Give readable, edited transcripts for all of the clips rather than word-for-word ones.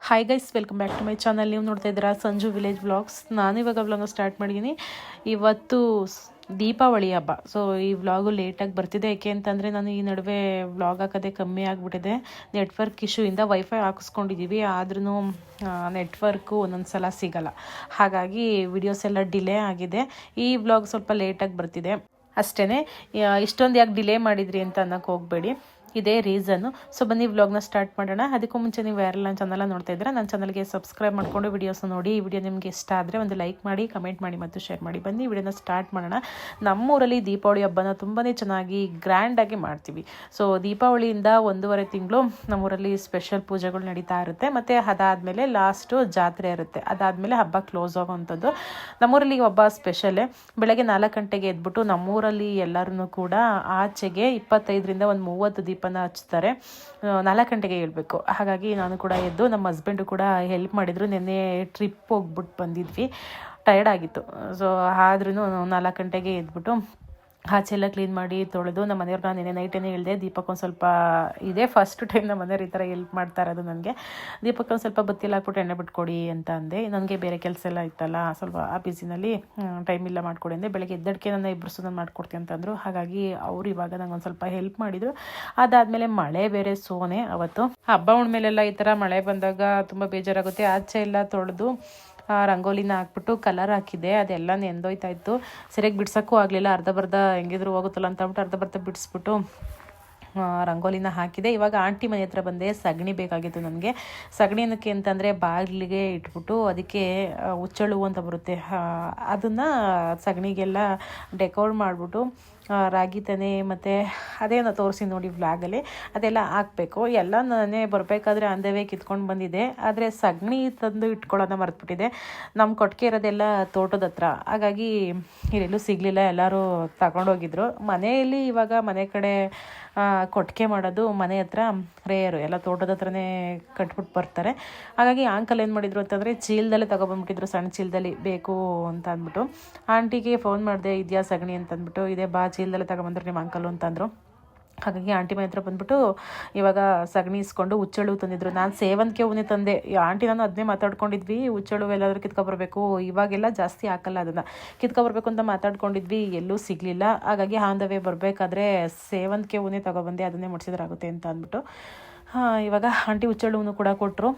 Hi guys, welcome back to my channel. ನೀವು ನೋಡ್ತಾ ಇದ್ದೀರಾ ಸಂಜು ವಿಲೇಜ್ ವ್ಲಾಗ್ಸ್. ನಾನು ಇವಾಗ ವ್ಲಾಗ್ನ ಸ್ಟಾರ್ಟ್ ಮಾಡಿದ್ದೀನಿ. ಇವತ್ತು ದೀಪಾವಳಿ ಹಬ್ಬ. ಸೊ ಈ ವ್ಲಾಗು ಲೇಟಾಗಿ ಬರ್ತಿದೆ. ಏಕೆ ಅಂತಂದರೆ ನಾನು ಈ ನಡುವೆ ವ್ಲಾಗ್ ಹಾಕೋದೇ ಕಮ್ಮಿ ಆಗಿಬಿಟ್ಟಿದೆ. ನೆಟ್ವರ್ಕ್ ಇಶ್ಯೂಯಿಂದ ವೈಫೈ ಹಾಕಿಸ್ಕೊಂಡಿದ್ದೀವಿ, ಆದ್ರೂ ನೆಟ್ವರ್ಕು ಒಂದೊಂದು ಸಲ ಸಿಗಲ್ಲ. ಹಾಗಾಗಿ ವಿಡಿಯೋಸ್ ಎಲ್ಲ ಡಿಲೇ ಆಗಿದೆ. ಈ ವ್ಲಾಗ್ ಸ್ವಲ್ಪ ಲೇಟಾಗಿ ಬರ್ತಿದೆ ಅಷ್ಟೇ. ಇಷ್ಟೊಂದು ಯಾಕೆ ಡಿಲೇ ಮಾಡಿದ್ರಿ ಅಂತ ಅನ್ನೋಕ್ಕೆ ಹೋಗಬೇಡಿ, ಇದೇ ರೀಸನ್ನು. ಸೊ ಬನ್ನಿ ವ್ಲಾಗ್ನ ಸ್ಟಾರ್ಟ್ ಮಾಡೋಣ. ಅದಕ್ಕೂ ಮುಂಚೆ ನೀವು ಯಾರೆಲ್ಲ ನನ್ನ ಚಾನಲ್ ನೋಡ್ತಾ ಇದ್ದೀರಾ, ನನ್ನ ಚಾನಲ್ಗೆ ಸಬ್ಸ್ಕ್ರೈಬ್ ಮಾಡಿಕೊಂಡು ವಿಡಿಯೋಸ್ನ ನೋಡಿ. ಈ ವಿಡಿಯೋ ನಿಮಗೆ ಇಷ್ಟ ಆದರೆ ಒಂದು ಲೈಕ್ ಮಾಡಿ, ಕಮೆಂಟ್ ಮಾಡಿ ಮತ್ತು ಶೇರ್ ಮಾಡಿ. ಬನ್ನಿ ವಿಡಿಯೋನ ಸ್ಟಾರ್ಟ್ ಮಾಡೋಣ. ನಮ್ಮೂರಲ್ಲಿ ದೀಪಾವಳಿ ಹಬ್ಬನ ತುಂಬಾ ಚೆನ್ನಾಗಿ ಗ್ರ್ಯಾಂಡಾಗಿ ಮಾಡ್ತೀವಿ. ಸೊ ದೀಪಾವಳಿಯಿಂದ 1.5 ತಿಂಗಳು ನಮ್ಮೂರಲ್ಲಿ ಸ್ಪೆಷಲ್ ಪೂಜೆಗಳು ನಡೀತಾ ಇರುತ್ತೆ. ಮತ್ತು ಅದಾದಮೇಲೆ ಲಾಸ್ಟು ಜಾತ್ರೆ ಇರುತ್ತೆ. ಅದಾದಮೇಲೆ ಹಬ್ಬ ಕ್ಲೋಸ್ ಆಗೋವಂಥದ್ದು. ನಮ್ಮೂರಲ್ಲಿ ಹಬ್ಬ ಸ್ಪೆಷಲ್ಲೇ. ಬೆಳಗ್ಗೆ 4 ಗಂಟೆಗೆ ಎದ್ಬಿಟ್ಟು ನಮ್ಮೂರಲ್ಲಿ ಎಲ್ಲರೂ ಕೂಡ ಆಚೆಗೆ 25ರಿಂದ ಒಂದು 30 ದೀಪನ ಹಚ್ತಾರೆ. 4 ಗಂಟೆಗೆ ಹೇಳ್ಬೇಕು. ಹಾಗಾಗಿ ನಾನು ಕೂಡ ಎದ್ದು, ನಮ್ಮ ಹಸ್ಬೆಂಡು ಕೂಡ ಹೆಲ್ಪ್ ಮಾಡಿದರು. ನೆನ್ನೆ ಟ್ರಿಪ್ ಹೋಗ್ಬಿಟ್ಟು ಬಂದಿದ್ವಿ, ಟಯರ್ಡ್ ಆಗಿತ್ತು. ಸೊ ಆದ್ರೂ 4 ಗಂಟೆಗೆ ಎದ್ಬಿಟ್ಟು ಆಚೆ ಎಲ್ಲ ಕ್ಲೀನ್ ಮಾಡಿ ತೊಳೆದು, ನಮ್ಮ ಮನೆಯವ್ರನ್ನ ನೆನೆ ನೈಟೇನೆ ಹೇಳಿದೆ ದೀಪಕ್ಕೊಂದು ಸ್ವಲ್ಪ ಇದೇ ಫಸ್ಟ್ ಟೈಮ್ ನಮ್ಮ ಮನೆಯವ್ರು ಈ ಥರ ಹೆಲ್ಪ್ ಮಾಡ್ತಾ ಇರೋದು ನನಗೆ. ದೀಪಕ್ಕೊಂದು ಸ್ವಲ್ಪ ಬತ್ತಿಲ್ಲ ಹಾಕ್ಬಿಟ್ಟು ಎಣ್ಣೆ ಬಿಟ್ಕೊಡಿ ಅಂತ ಅಂದೆ. ನನಗೆ ಬೇರೆ ಕೆಲಸ ಎಲ್ಲ ಇತ್ತಲ್ಲ, ಸ್ವಲ್ಪ ಆ ಬಿಸಿನಲ್ಲಿ ಟೈಮ್ ಇಲ್ಲ ಮಾಡ್ಕೊಡಿ ಅಂದೆ. ಬೆಳಗ್ಗೆ ಎದ್ದಕ್ಕೆ ನನ್ನ ಇಬ್ಬರು ನಾನು ಮಾಡ್ಕೊಡ್ತೀನಿ ಅಂತಂದರು. ಹಾಗಾಗಿ ಅವರು ಇವಾಗ ನಂಗೆ ಒಂದು ಸ್ವಲ್ಪ ಹೆಲ್ಪ್ ಮಾಡಿದರು. ಅದಾದಮೇಲೆ ಮಳೆ ಬೇರೆ ಸೋನೆ. ಅವತ್ತು ಹಬ್ಬ ಹುಣ್ಮೇಲೆಲ್ಲ ಈ ಥರ ಮಳೆ ಬಂದಾಗ ತುಂಬ ಬೇಜಾರಾಗುತ್ತೆ. ಆಚೆ ಎಲ್ಲ ತೊಳೆದು ರಂಗೋಲಿನ ಹಾಕ್ಬಿಟ್ಟು ಕಲರ್ ಹಾಕಿದೆ, ಅದೆಲ್ಲ ನೆಂದೋಯ್ತಾ ಇತ್ತು. ಸರಿಯಾಗಿ ಬಿಡ್ಸೋಕ್ಕೂ ಆಗಲಿಲ್ಲ. ಅರ್ಧ ಬರ್ಧ ಹೆಂಗಿದ್ರು ಹೋಗುತ್ತಲ್ಲ ಅಂತ ಅಂದ್ಬಿಟ್ಟು ಅರ್ಧ ಬರ್ಧ ಬಿಡಿಸ್ಬಿಟ್ಟು ರಂಗೋಲಿನ ಹಾಕಿದೆ. ಇವಾಗ ಆಂಟಿ ಮನೆ ಹತ್ರ ಬಂದೆ. ಸಗಣಿ ಬೇಕಾಗಿತ್ತು ನನಗೆ. ಸಗಣಿ ಏನಕ್ಕೆ ಅಂತಂದರೆ ಬಾಗಿಲಿಗೆ ಇಟ್ಬಿಟ್ಟು ಅದಕ್ಕೆ ಹುಚ್ಚಳು ಅಂತ ಬರುತ್ತೆ, ಅದನ್ನು ಸಗಣಿಗೆಲ್ಲ ಡೆಕೋರ್ ಮಾಡಿಬಿಟ್ಟು ರಾಗಿ ತೆನೆ ಮತ್ತು ಅದೇನೋ ತೋರಿಸಿ ನೋಡಿ ವ್ಲಾಗಲ್ಲಿ, ಅದೆಲ್ಲ ಹಾಕಬೇಕು. ಎಲ್ಲ ನಾನೇ ಬರಬೇಕಾದ್ರೆ ಅಂದವೇ ಕಿತ್ಕೊಂಡು ಬಂದಿದ್ದೆ. ಆದರೆ ಸಗಣಿ ತಂದು ಇಟ್ಕೊಳ್ಳೋಣ ಮರೆತುಬಿಟ್ಟಿದೆ. ನಮ್ಮ ಕೊಟ್ಟಿಗೆ ಇರೋದೆಲ್ಲ ತೋಟದ ಹತ್ರ, ಹಾಗಾಗಿ ಇಲ್ಲೆಲ್ಲೂ ಸಿಗಲಿಲ್ಲ. ಎಲ್ಲರೂ ತಗೊಂಡೋಗಿದ್ರು. ಮನೆಯಲ್ಲಿ ಇವಾಗ ಮನೆ ಕಡೆ ಕೊಟ್ಟಿಗೆ ಮಾಡೋದು ಮನೆ ಹತ್ರ ರೇರು, ಎಲ್ಲ ತೋಟದ ಹತ್ರನೇ ಕಟ್ಬಿಟ್ಟು ಬರ್ತಾರೆ. ಹಾಗಾಗಿ ಆಂಕಲ್ ಏನು ಮಾಡಿದ್ರು ಅಂತಂದರೆ ಚೀಲದಲ್ಲೇ ತೊಗೊಬಂದ್ಬಿಟ್ಟಿದ್ರು, ಸಣ್ಣ ಚೀಲದಲ್ಲಿ ಬೇಕು ಅಂತ ಅಂದ್ಬಿಟ್ಟು. ಆಂಟಿಗೆ ಫೋನ್ ಮಾಡಿದೆ, ಇದೆಯಾ ಸಗಣಿ ಅಂತಂದ್ಬಿಟ್ಟು. ಇದೇ ಬಾ ಚೀಲದಲ್ಲೇ ತಗೊಬಂದ್ರು ನಿಮ್ಮ ಅಂಕಲು ಅಂತಂದರು. ಹಾಗಾಗಿ ಆಂಟಿ ಮನೆ ಹತ್ರ ಬಂದ್ಬಿಟ್ಟು ಇವಾಗ ಸಗಣಿ ಇಸ್ಕೊಂಡು ಹುಚ್ಚಳು ತಂದಿದ್ರು. ನಾನು ಸೇವಂತಿಗೆ ಹೂನೇ ತಂದೆ. ಆಂಟಿ ನಾನು ಅದನ್ನೇ ಮಾತಾಡ್ಕೊಂಡಿದ್ವಿ, ಹುಚ್ಚಳು ಎಲ್ಲಾದರೂ ಕಿತ್ಕೊಬರ್ಬೇಕು, ಇವಾಗೆಲ್ಲ ಜಾಸ್ತಿ ಹಾಕಲ್ಲ, ಅದನ್ನು ಕಿತ್ಕೊಬರ್ಬೇಕು ಅಂತ ಮಾತಾಡ್ಕೊಂಡಿದ್ವಿ. ಎಲ್ಲೂ ಸಿಗಲಿಲ್ಲ. ಹಾಗಾಗಿ ಆಂದವೇ ಬರಬೇಕಾದ್ರೆ ಸೇವಂತಿಗೆ ಹೂನೇ ತಗೊಬಂದೆ, ಅದನ್ನೇ ಮುಡಿಸಿದ್ರಾಗುತ್ತೆ ಅಂತ ಅಂದ್ಬಿಟ್ಟು ಇವಾಗ ಆಂಟಿ ಹುಚ್ಚಳು ಹೂನು ಕೂಡ ಕೊಟ್ಟರು.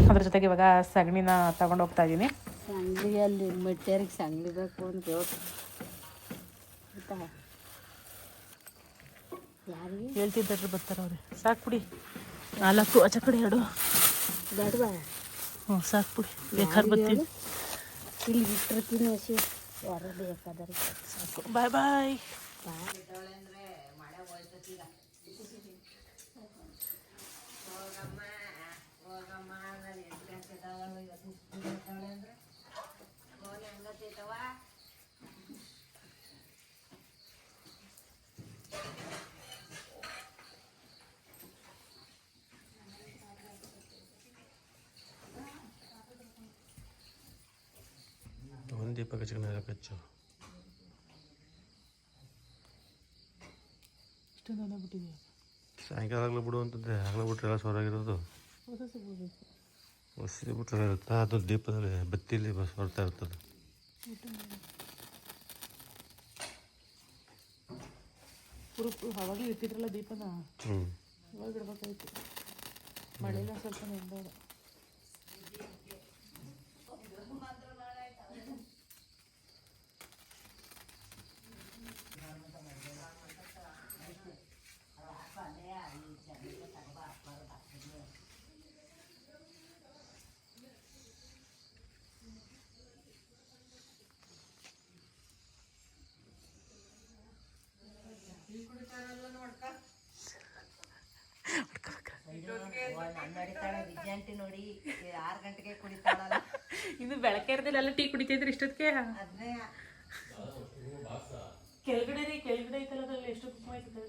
ಅದ್ರ ಜೊತೆಗೆ ಇವಾಗ ಸಗಣಿನ ತಗೊಂಡು ಹೋಗ್ತಾ ಇದ್ದೀನಿ. ಸಂಗ್ಲಿಯಲ್ಲಿ ಮೆಟ್ಟೇರಿಗೆ ಸಂಗ್ಲಿ ಬೇಕು ಅಂತ ಯಾರಿಗೆ ಹೇಳ್ತಿದ್ದರು ಬರ್ತಾರೆ ಅವ್ರೆ. ಸಾಕ್ಬಿಡಿ 4 ಆಚೆ ಕಡೆ 2 ಬೇಡವಾ? ಹ್ಞೂ ಸಾಕ್ಬಿಡಿ, ಬೇಕಾದ್ರೆ ಬರ್ತೀನಿ. ಇಲ್ಲಿ ಬಿಟ್ಟಿರ್ತೀನಿ ಹಸಿ ಹೊರ ಬೇಕಾದ್ರೆ ಸಾಕು. ಬಾಯ್ ಬಾಯ್. ಒಂದು ದೀಪ ಕಚ್ಚು ಸಾಯಂಕಾಲ ಆಗಲೂ ಬಿಡು ಅಂತಂದರೆ ಆಗಲೂ ಬಿಟ್ರೆ ಎಲ್ಲ ಸೋರಾಗಿರೋದು ಹೊಸ ಬಿಟ್ಟರೆ ಇರುತ್ತಾ, ಅದು ದೀಪದಲ್ಲಿ ಬತ್ತಿಲಿ ಹೊರ್ತಾ ಇರ್ತದೆ. ಅವಾಗಲೇ ಇಟ್ಟಿದ್ರಲ್ಲ ದೀಪನ, ಇವಾಗ ಇಡ್ಬೇಕಾಯ್ತು. ಮಳೆಲ್ಲ ಸ್ವಲ್ಪ ನೆಂದೋದ. ನೋಡಿ 6 ಗಂಟೆಗೆ ಕುಡಿತಾಳಲ್ಲ. ಇನ್ನು ಬೆಳಗ್ಗೆ ಇರ್ದಿಲ್ಲ ಟೀ ಕುಡಿತಿದ್ರೆ ಇಷ್ಟೊತ್ತಿಗೆ. ಕೆಳಗಡೆ ಐತಲ್ಲ, ಅದ್ರಲ್ಲಿ ಎಷ್ಟು ಕುಕ್ಮ ಆಯ್ತದೆ.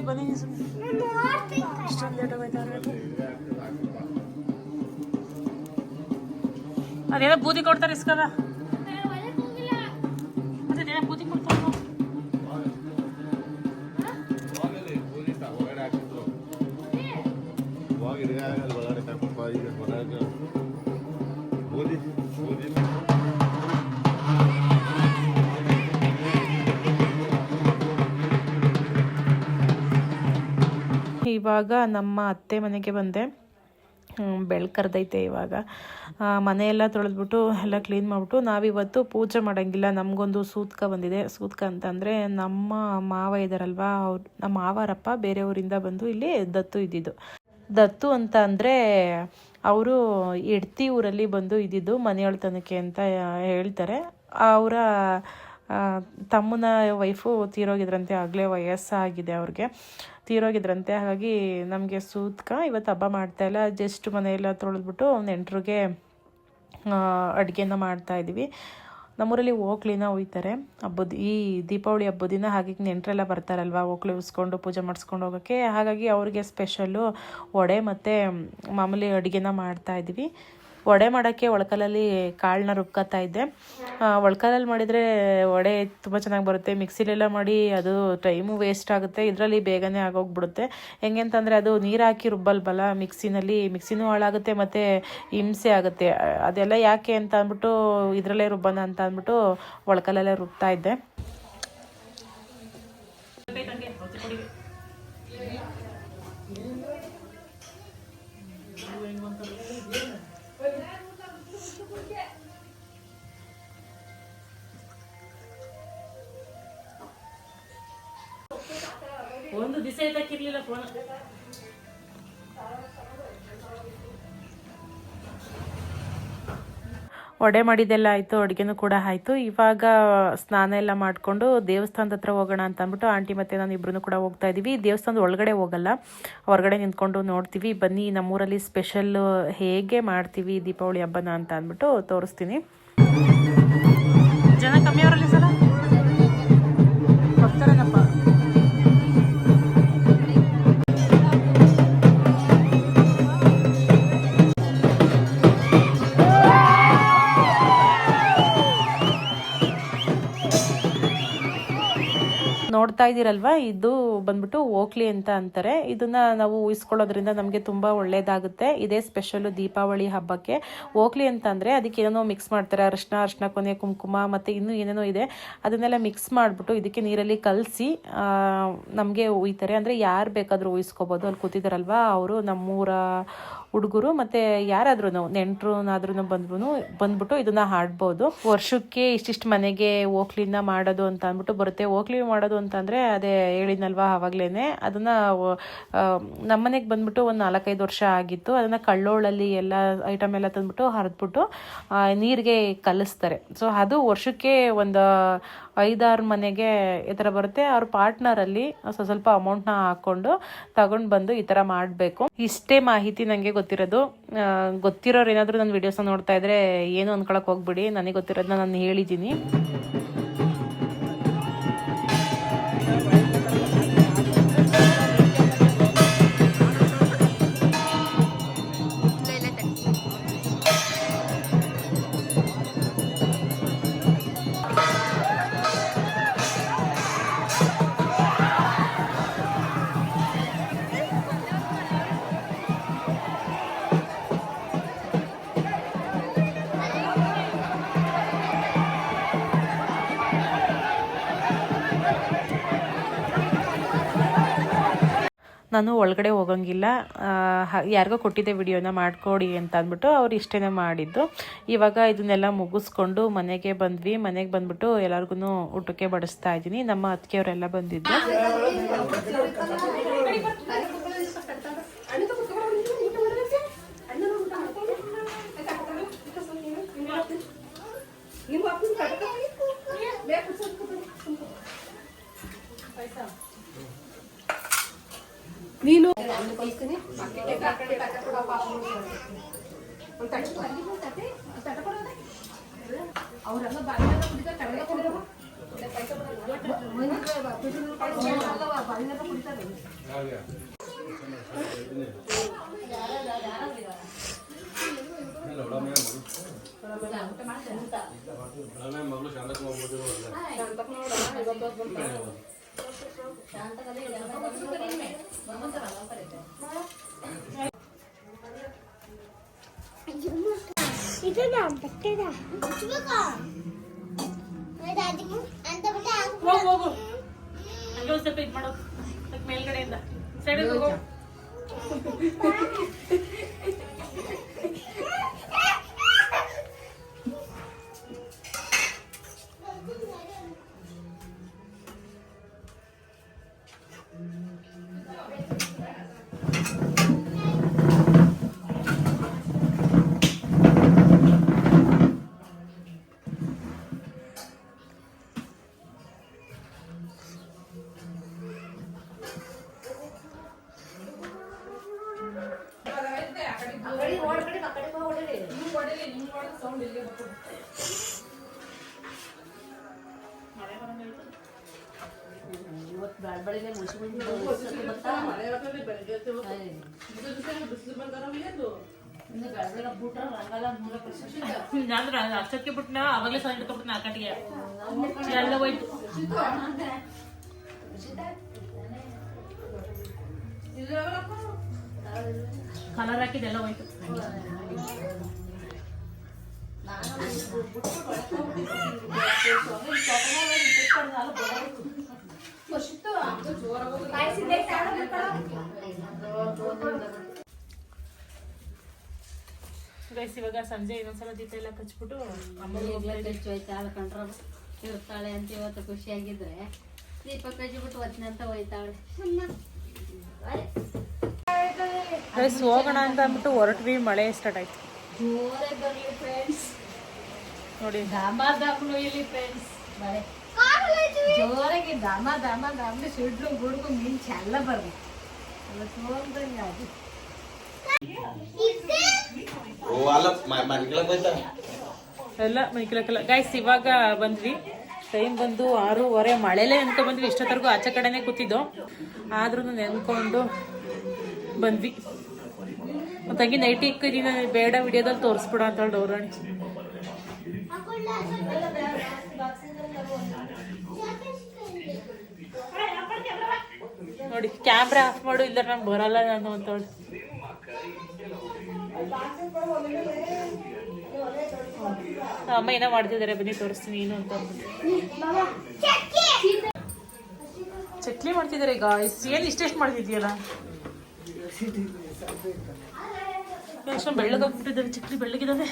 ಬನ್ನಿ ಇಷ್ಟೊಂದು ಲೇಟ್ ಆಗೋಯ್ತವ್ರೆ. ಅದೇನೋ ಬೂದಿ ಕೊಡ್ತಾರೆ ಇಸ್ಕದ, ಅದೇನೋ ಬೂದಿ ಕೊಡ್ತಾರೆ. ಇವಾಗ ನಮ್ಮ ಅತ್ತೆ ಮನೆಗೆ ಬಂದೆ. ಬೆಳ್ಕರ್ದೈತೆ ಇವಾಗ. ಮನೆಯೆಲ್ಲ ತೊಳೆದ್ಬಿಟ್ಟು ಎಲ್ಲ ಕ್ಲೀನ್ ಮಾಡಿಬಿಟ್ಟು ನಾವಿವತ್ತು ಪೂಜೆ ಮಾಡೋಂಗಿಲ್ಲ. ನಮಗೊಂದು ಸೂತ್ಕ ಬಂದಿದೆ. ಸೂತ್ಕ ಅಂತಂದರೆ ನಮ್ಮ ಮಾವ ಇದ್ದಾರಲ್ವ, ಅವ್ರು ನಮ್ಮ ಮಾವರಪ್ಪ ಬೇರೆಯವರಿಂದ ಬಂದು ಇಲ್ಲಿ ದತ್ತು ಇದ್ದಿದ್ದು. ದತ್ತು ಅಂತ ಅಂದರೆ ಅವರು ಎಡ್ತಿ ಊರಲ್ಲಿ ಬಂದು ಇದ್ದಿದ್ದು ಮನೆಯೊಳ್ತನಕ್ಕೆ ಅಂತ ಹೇಳ್ತಾರೆ. ಅವರ ತಮ್ಮನ ವೈಫು ತೀರೋಗಿದ್ರಂತೆ, ಆಗಲೇ ವಯಸ್ಸಾಗಿದೆ ಅವ್ರಿಗೆ, ತೀರೋಗಿದ್ರಂತೆ. ಹಾಗಾಗಿ ನಮಗೆ ಸೂತ್ಕ ಇವತ್ತು ಹಬ್ಬ ಮಾಡ್ತಾಯಿಲ್ಲ. ಜಸ್ಟ್ ಮನೆಯೆಲ್ಲ ತೊಳೆದ್ಬಿಟ್ಟು ನೆಂಟರಿಗೆ ಅಡುಗೆನ ಮಾಡ್ತಾಯಿದ್ವಿ. ನಮ್ಮೂರಲ್ಲಿ ಓಕ್ಳಿನ ಒಯ್ತಾರೆ ಹಬ್ಬದ ಈ ದೀಪಾವಳಿ ಹಬ್ಬದ ದಿನ. ಹಾಗಾಗಿ ನೆಂಟರೆಲ್ಲ ಬರ್ತಾರಲ್ವ ಓಕ್ಳಿ ಉಸ್ಕೊಂಡು ಪೂಜೆ ಮಾಡಿಸ್ಕೊಂಡು ಹೋಗೋಕ್ಕೆ. ಹಾಗಾಗಿ ಅವ್ರಿಗೆ ಸ್ಪೆಷಲ್ಲು ವಡೆ ಮತ್ತು ಮಾಮೂಲಿ ಅಡುಗೆನ ಮಾಡ್ತಾಯಿದ್ವಿ. ವಡೆ ಮಾಡೋಕ್ಕೆ ಒಳಕಲ್ಲಲ್ಲಿ ಕಾಳನ್ನ ರುಬ್ಕೊತಾ ಇದ್ದೆ. ಒಳಕಲ್ಲಲ್ಲಿ ಮಾಡಿದರೆ ವಡೆ ತುಂಬ ಚೆನ್ನಾಗಿ ಬರುತ್ತೆ. ಮಿಕ್ಸಿಲೆಲ್ಲ ಮಾಡಿ ಅದು ಟೈಮು ವೇಸ್ಟ್ ಆಗುತ್ತೆ, ಇದರಲ್ಲಿ ಬೇಗನೆ ಆಗೋಗ್ಬಿಡುತ್ತೆ. ಹೆಂಗೆ ಅಂತಂದರೆ ಅದು ನೀರು ಹಾಕಿ ರುಬ್ಬಲ್ಬಲ್ಲ ಮಿಕ್ಸಿನೂ ಹಾಳಾಗುತ್ತೆ ಮತ್ತು ಹಿಂಸೆ ಆಗುತ್ತೆ. ಅದೆಲ್ಲ ಯಾಕೆ ಅಂತ ಅಂದ್ಬಿಟ್ಟು ಇದರಲ್ಲೇ ರುಬ್ಬನ ಅಂತ ಅಂದ್ಬಿಟ್ಟು ಒಳಕಲ್ಲಲ್ಲೇ ರುಬ್ತಾ ಇದ್ದೆ. ಒಂದು ದಿವಸ ಇದ್ದಕ್ಕಿರ್ಲಿಲ್ಲ ಫೋನ್. ವಡೆ ಮಾಡಿದ್ದೆಲ್ಲ ಆಯಿತು, ಅಡುಗೆನೂ ಕೂಡ ಆಯಿತು. ಇವಾಗ ಸ್ನಾನ ಎಲ್ಲ ಮಾಡಿಕೊಂಡು ದೇವಸ್ಥಾನದ ಹತ್ರ ಹೋಗೋಣ ಅಂತ ಅಂದ್ಬಿಟ್ಟು ಆಂಟಿ ಮತ್ತು ನಾನು ಇಬ್ಬರೂ ಕೂಡ ಹೋಗ್ತಾ ಇದ್ದೀವಿ. ದೇವಸ್ಥಾನದ ಒಳಗಡೆ ಹೋಗಲ್ಲ, ಹೊರಗಡೆ ನಿಂತ್ಕೊಂಡು ನೋಡ್ತೀವಿ. ಬನ್ನಿ ನಮ್ಮೂರಲ್ಲಿ ಸ್ಪೆಷಲ್ ಹೇಗೆ ಮಾಡ್ತೀವಿ ದೀಪಾವಳಿ ಹಬ್ಬನ ಅಂತ ಅಂದ್ಬಿಟ್ಟು ತೋರಿಸ್ತೀನಿ. ಜನ ಕಮ್ಮಿ ಅವರಲ್ಲಿ ಸಲ ಬರ್ತಾರೇನಪ್ಪ. ನೋಡ್ತಾ ಇದ್ದೀರಲ್ವ, ಇದು ಬಂದ್ಬಿಟ್ಟು ಓಕ್ಲಿ ಅಂತ ಅಂತಾರೆ. ಇದನ್ನ ನಾವು ಉಯಿಸ್ಕೊಳ್ಳೋದ್ರಿಂದ ನಮಗೆ ತುಂಬ ಒಳ್ಳೇದಾಗುತ್ತೆ. ಇದೇ ಸ್ಪೆಷಲ್ಲು ದೀಪಾವಳಿ ಹಬ್ಬಕ್ಕೆ. ಓಕ್ಲಿ ಅಂತ ಅಂದರೆ ಅದಕ್ಕೆ ಏನೇನೋ ಮಿಕ್ಸ್ ಮಾಡ್ತಾರೆ, ಅರಿಶಿನ ಕೊನೆ ಕುಂಕುಮ ಮತ್ತು ಇನ್ನೂ ಏನೇನೋ ಇದೆ. ಅದನ್ನೆಲ್ಲ ಮಿಕ್ಸ್ ಮಾಡಿಬಿಟ್ಟು ಇದಕ್ಕೆ ನೀರಲ್ಲಿ ಕಲಸಿ ನಮಗೆ ಉಯ್ತಾರೆ. ಅಂದರೆ ಯಾರು ಬೇಕಾದರೂ ಉಯಿಸ್ಕೋಬೋದು. ಅಲ್ಲಿ ಕೂತಿದ್ದಾರಲ್ವ ಅವರು ನಮ್ಮೂರ ಹುಡುಗರು ಮತ್ತು ಯಾರಾದ್ರೂ ನೆಂಟರುನಾದ್ರೂ ಬಂದ್ಬಿಟ್ಟು ಇದನ್ನ ಹಾಡ್ಬೋದು. ವರ್ಷಕ್ಕೆ ಇಷ್ಟಿಷ್ಟು ಮನೆಗೆ ಓಕ್ಲಿನ ಮಾಡೋದು ಅಂತ ಅಂದ್ಬಿಟ್ಟು ಬರುತ್ತೆ. ಓಕ್ಲಿ ಮಾಡೋದು ಅಂತಂದರೆ ಅದೇ ಹೇಳಿದ್ನಲ್ವ ಆವಾಗಲೇ, ಅದನ್ನು ನಮ್ಮನೆಗೆ ಬಂದ್ಬಿಟ್ಟು ಒಂದು 4-5 ವರ್ಷ ಆಗಿತ್ತು. ಅದನ್ನು ಕಳ್ಳೋಳಲ್ಲಿ ಎಲ್ಲ ಐಟಮ್ ಎಲ್ಲ ತಂದ್ಬಿಟ್ಟು ಹರಿದ್ಬಿಟ್ಟು ನೀರಿಗೆ ಕಲಿಸ್ತಾರೆ. ಸೊ ಅದು ವರ್ಷಕ್ಕೆ ಒಂದು 5-6 ಮನೆಗೆ ಈ ಥರ ಬರುತ್ತೆ. ಅವ್ರ ಪಾರ್ಟ್ನರಲ್ಲಿ ಸ್ವಲ್ಪ ಅಮೌಂಟ್ನ ಹಾಕ್ಕೊಂಡು ತಗೊಂಡು ಬಂದು ಈ ಥರ ಮಾಡಬೇಕು. ಇಷ್ಟೇ ಮಾಹಿತಿ ನನಗೆ ಗೊತ್ತಿರೋದು. ಗೊತ್ತಿರೋರು ಏನಾದರೂ ನನ್ನ ವೀಡಿಯೋಸ್ನ ನೋಡ್ತಾ ಇದ್ರೆ ಏನು ಅಂದ್ಕೊಳಕ್ಕೆ ಹೋಗ್ಬಿಡಿ, ನನಗೆ ಗೊತ್ತಿರೋದನ್ನ ನಾನು ಹೇಳಿದ್ದೀನಿ. ನಾನು ಒಳಗಡೆ ಹೋಗೋಂಗಿಲ್ಲ, ಯಾರಿಗೋ ಕೊಟ್ಟಿದ್ದೆ ವಿಡಿಯೋನ ಮಾಡಿಕೊಡಿ ಅಂತ ಅಂದ್ಬಿಟ್ಟು ಅವ್ರು ಇಷ್ಟೇ ಮಾಡಿದ್ದು. ಇವಾಗ ಇದನ್ನೆಲ್ಲ ಮುಗಿಸ್ಕೊಂಡು ಮನೆಗೆ ಬಂದ್ವಿ. ಮನೆಗೆ ಬಂದ್ಬಿಟ್ಟು ಎಲ್ಲರಿಗೂ ಊಟಕ್ಕೆ ಬಡಿಸ್ತಾ ಇದ್ದೀನಿ. ನಮ್ಮ ಅತ್ತಿಗೆಯವರೆಲ್ಲ ಬಂದಿದ್ದು. ನೀನು ಅವರೆಲ್ಲ ಹೋಗು ಹೋಗು ಹಂಗೆ ಒಂದು ಸ್ವಲ್ಪ ಇದು ಮಾಡೋ ಮೇಲ್ಗಡೆಯಿಂದ ಸೈಡ್ ಹೋಗು. ನಾನು ಅಷ್ಟಕ್ಕೆ ಬಿಟ್ನ ಅವಾಗಲೇ ಸಹ ಹಿಡ್ಕೊಬಿಟ್ಟು 4 ಗಂಟೆಗೆ ಎಲ್ಲ ಹೋಯ್ತು. ಕಲರ್ ಹಾಕಿದೆಲ್ಲ ಹೋಯ್ತು. ಗೈಸ್ ಇವಾಗ ಸಂಜೆ ಇನ್ನೊಂದ್ಸಲ ದೀಪ ಎಲ್ಲ ಕಚ್ಬಿಟ್ಟು ಇರ್ತಾಳೆ ಅಂತ ಇವತ್ತು ಖುಷಿಯಾಗಿದ್ರೆ ದೀಪ ಕಚ್ಚಿಬಿಟ್ಟು ಒತ್ತಿನ ಅಂತ ಹೋಯ್ತಾಳೆ. ಗೈಸ್ ಹೋಗೋಣ ಅಂತ ಅಂದ್ಬಿಟ್ಟು ಹೊರಟ್ವಿ, ಮಳೆ ಸ್ಟಾರ್ಟ್ ಆಯ್ತು ಜೋರೇ ಬರ್ಲಿ ಫ್ರೆಂಡ್ಸ್, ನೋಡಿ. ದಾಮದಾಮ್ಲು ಇಲ್ಲಿ ಫ್ರೆಂಡ್ಸ್ ಮಳೆ ಜೋರಾಗಿ ದಾಮದಾಮ್ಲು ಸಿಡ್ಲು ಗುಡುಗು ಮಿಂಚು ಎಲ್ಲ ಬರ್ಬೇಕು ಅಲ್ಲ ತೋಂದಂಗೆ ಅದು. ಎಲ್ಲ ಮೈಕಿಲಕ್ಕಲ್ಲ ಗೈಸ್. ಇವಾಗ ಬಂದ್ವಿ, ಟೈಮ್ ಬಂದು 6:30. ಮಳೆಲೇ ನೆನ್ಕೊ ಬಂದ್ವಿ, ಇಷ್ಟೊತ್ತರೆಗೂ ಆಚೆ ಕಡೆನೇ ಕೂತಿದ್ದು, ಆದ್ರೂ ನೆನ್ಕೊಂಡು ಬಂದ್ವಿ. ತಂಗಿ ನೈಟಿ ಇಕ್ಕಿದೀನಿ, ಬೇಡ ವಿಡಿಯೋದಲ್ಲಿ ತೋರಿಸ್ಬಿಡ ಅಂತ ಹೇಳಿ ಡೌರಾಣಿ. ನೋಡಿ ಕ್ಯಾಮ್ರಾ ಆಫ್ ಮಾಡು, ಇಲ್ಲ ನಂಗೆ ಬರಲ್ಲ ನಾನು ಅಂತ ಹೇಳಿ. ಅಮ್ಮ ಏನೋ ಮಾಡ್ತಿದ್ದಾರೆ, ಬನ್ನಿ ತೋರಿಸ್ತೀನಿ ಏನು ಅಂತ ಅಂದ್ಬಿಟ್ಟು. ಚಕ್ಲಿ ಮಾಡ್ತಿದ್ದಾರೆ ಈಗ. ಏನು ಇಷ್ಟೆಷ್ಟು ಮಾಡ್ತಿದ್ಯಲ್ಲ, ಎಷ್ಟೊಂದು ಬೆಳ್ಳಗಾಗ್ಬಿಟ್ಟಿದ್ದಾವೆ ಚಕ್ಲಿ, ಬೆಳ್ಳಗಿದ್ದಾವೆ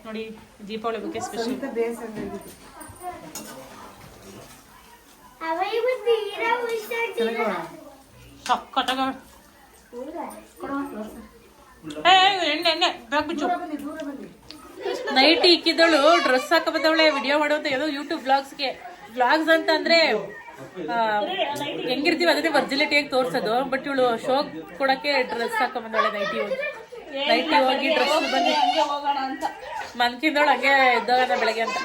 ನೋಡಿ. ದೀಪಾವಳಿ ಬಗ್ಗೆ ಸ್ಪೆಷಲ್. ಸಕ್ಕತ್ತಾಗ ಎಣ್ಣೆ ಹಾಕ್ಬಿಟ್ಟು ನೈಟ್ ಇಕ್ಕಿದ್ದಳು ಡ್ರೆಸ್ ಹಾಕ ಬಂದವಳೆ ವಿಡಿಯೋ ಮಾಡುವಂತ ಯಾವುದೋ ಯೂಟ್ಯೂಬ್ ವ್ಲಾಗ್ಸ್ ಅಂತ ಅಂದ್ರೆ ಹೆಂಗಿರ್ತೀವಿ ಅದನ್ನೇ ವರ್ಜಿಲಿಟಿಯಾಗಿ ತೋರ್ಸೋದು. ಬಟ್ ಇವಳು ಶೋ ಕೊಡಕ್ಕೆ ಡ್ರೆಸ್ ಹಾಕ ಬಂದವಳೆ, ನೈಟಿ ಹೋಗಿ ಡ್ರೆಸ್ ಬಂದು ಮನ್ಕಿಂದವಳು ಹಂಗೆ ಎದ್ದೋಗದ ಬೆಳಗ್ಗೆ ಅಂತ.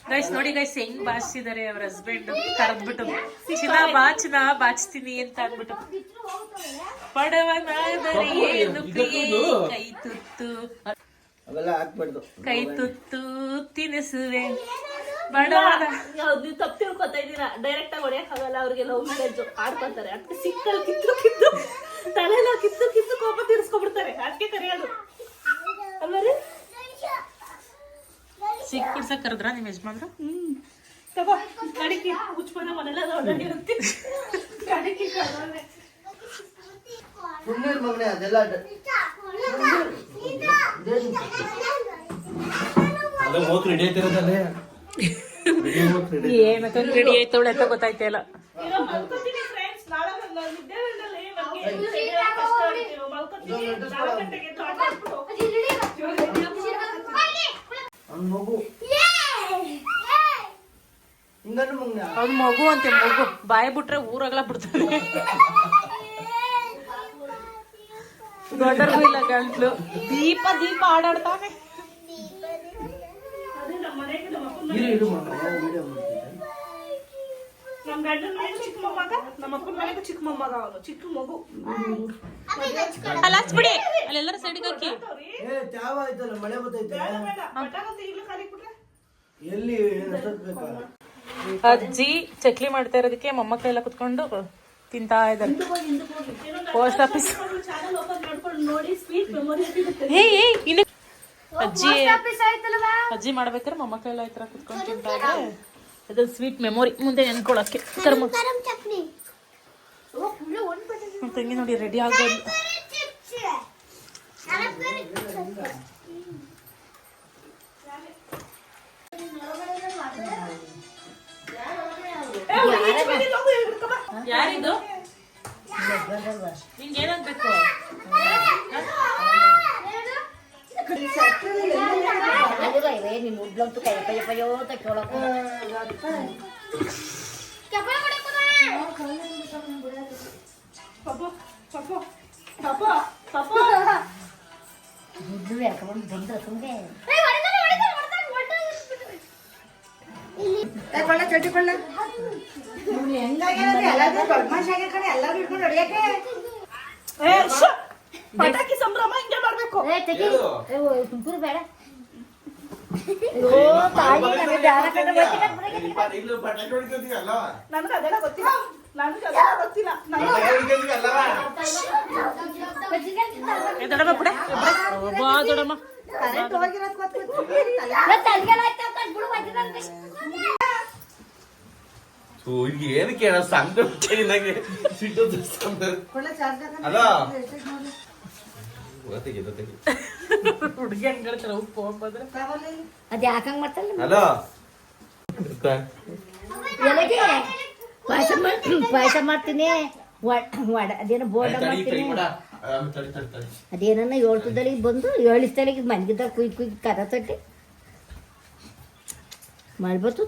ಗೈಸ್ ನೋಡಿ ಗೈಸ್ ಹೆಂಗ್ ಬಾಚಿಸಿದ್ದಾರೆ ಅವ್ರ ಹಸ್ಬೆಂಡ್, ಕರೆದ್ಬಿಟ್ಟು ಚಿನ್ನ ಬಾಚ್ತೀನಿ ಅಂತ ಅಂದ್ಬಿಟ್ಟು. ಬಡವನಾದರೆ ಏನು ಪ್ರಿಯೆ ಕೈ ತುತ್ತು ತಿನಿಸುವೆ ಬಡವನ. ನೀವು ತಪ್ಪು ತಿಳ್ಕೊತಾ ಇದ್ದೀರಾ, ಡೈರೆಕ್ಟ್ ಆಗಿ ಹೊಡೆಯಕ್ ಆಗಲ್ಲ, ಅವ್ರಿಗೆ ಲವ್ ಮ್ಯಾರೇಜ್ ಆಡ್ಕೊತಾರೆ. ಅದಕ್ಕೆ ಸಿಕ್ಕಲ್ಲಿ ಕಿತ್ತು ತಲೆಲ್ಲ ಕಿತ್ತು ಕೋಪ ತೀರಿಸ್ಕೊಬಿಡ್ತಾರೆ, ಅದಕ್ಕೆ ಕರೆಯೋದು ಅಲ್ವರಿ. ಸಿಕ್ ಕುಡ್ಸಕ್ ಕರೆದ್ರ ನಿಮ್ ಯಜಮಾನ್ರು? ತಗೋ ಕಡಿಕೆ ಮುಚ್ಕೊಂಡ ಮನೆಲ್ಲ ನೋಡಿರುತ್ತೆ ಕಡಿಕೆ ಏನಕ್ಕ ರೆಡಿ ಆಯ್ತವಳೆ ಅಂತ ಗೊತ್ತಾಯ್ತಾ ಇಲ್ಲ. ಅವ್ನ ಮಗು ಅಂತೆ, ಮಗು ಬಾಯಿ ಬಿಟ್ರೆ ಊರಾಗಲ ಬಿಡ್ತಾನೆ. ದೊಡ್ಡರ್ಗೂ ಇಲ್ಲ ಗಂಟ್ಲು. ದೀಪ ಆಡಾಡ್ತಾನೆ. ನಮ್ಮ ಗಂಡನ ಮನೆಗೂ ಚಿಕ್ಕ ಮೊಮ್ಮಗ, ನಮ್ಮ ಅಪ್ಪನ ಮನೆಗೂ ಚಿಕ್ಕ ಮೊಮ್ಮಗ. ಅವನು ಚಿಕ್ಕ ಮಗು. ಅಲ್ಲಿ ಹಚ್ಬಿಡಿ, ಅಲ್ಲೆಲ್ಲರೂ ಸೈಡಿಗೆ ಹಾಕಿ. ಮಳೆ ಬರ್ತೈತೆ ಎಲ್ಲಿ ಅಜ್ಜಿ ಚಕ್ಲಿ ಮಾಡ್ತಾ ಇರೋದಕ್ಕೆ ಮೊಮ್ಮಕ್ಕಳೆಲ್ಲ ಕುತ್ಕೊಂಡು ತಿಂತಾ ಇದ್ದಾರೆ. ಪೋಸ್ಟ್ ಆಫೀಸ್ ಚಾನಲ್ ಓಪನ್ ಮಾಡ್ಕೊಂಡು ನೋಡಿ, ಸ್ವೀಟ್ ಮೆಮೊರಿ ಅಜ್ಜಿ ಮಾಡ್ಬೇಕಾದ್ರೆ ಮೊಮ್ಮಕ್ಕಳೆಲ್ಲ ಈ ತರ ಕುತ್ಕೊಂಡು ತಿಂತಾ ಇದ್ದಾರೆ. ಅದು ಸ್ವೀಟ್ ಮೆಮೊರಿ ಮುಂದೆ ನೆನ್ಕೊಳಕ್ಕೆ. ತಂಗಿ ನೋಡಿ ರೆಡಿ ಆಗೋದು. ಯಾರಿದು? ನಿಂಗೆ ಏನಾಗ್ಬೇಕು? ನಿನ್ ಉಡ್ಲಂತೂ ಕೈ ಪಯ್ಯ ಪಯ್ಯೋ ತಗೊಳಕ ದುಡ್ಡು ಎಳ್ಕೊಂಡ್ ಬಂದ್ರ ಸುಮ್ಗೆ ಪಟಾಕಿ ಸಂಭ್ರಮ ಹಿಂಗೆ ಮಾಡ್ಬೇಕು. ತುಮಕೂರು ಬೇಡ. ತಾಯಿ ನಮಗೆ ದಾರ ಕಟ್ಟ ನನಗೆ ಅದೆಲ್ಲ ಗೊತ್ತಿಲ್ಲ. ದೊಡ್ಡಮ್ಮ ಬಿಡ, ಬಾ ದೊಡ್ಡಮ್ಮ. ಏನಕ್ಕೆ ಸಂಘ ನಂಗೆ ಸಿಟ್ಟು ಅಲ್ಲ ಹುಡುಗಿ ಹಂಗಾಡ್ತಾರ ಉಪ್ಪು ಹೋಗ್ಬಂದ್ರೆ ಅದ್ ಯಾಕಂಗ್ ಮಾಡ್ತಲ್ಲ ಅಲ್ಲ ಪಾಯಸ ಮಾಡ್ತೀನಿ. ಅದೇನೋ ಬೋರ್ಡ ಮಾಡ್ತೀನಿ. ಅದೇನನ್ನ 7 ಬಂದು 7 ಸ್ಥಳಿಗೆ ಮನ್ಗಿದ್ದ ಕುಯ್ ಕುಯ್ ಕರ ತಟ್ಟಿ ಮಾಡ್ಬತ್ತು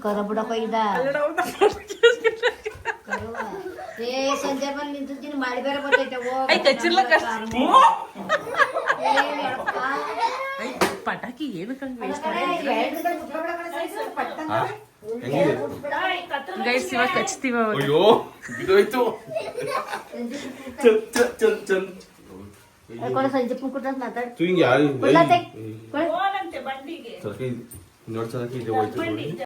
ಕರ ಬಿಡಕ ಇದ ಏ ಸಂಜೆ ಬಂದು ನಿಂತಿದ್ದೀನಿ ಮಾಡಿ ಬೇರೆ ಬರ್ತೈತೆ. ಪಟಾಕಿ ಏನಕ್ಕಂಗ್ ವೇಸ್ಟ್ ಗೈಸ್ ಇವಾಗ ಹಚ್ತೀವ. ಅಯ್ಯೋ ಬಿದೋಯ್ತು. ಸಂಜೆ ಪುಕ್ಕುಟ ಮಾತಾಡ್ ಹಿಂಗೆ ಯಾರು ಬಂಡಿಗೆ ನೋಡ್ಸಲಕ್ಕೆ ಇದೆ ಹೋಯ್ತು.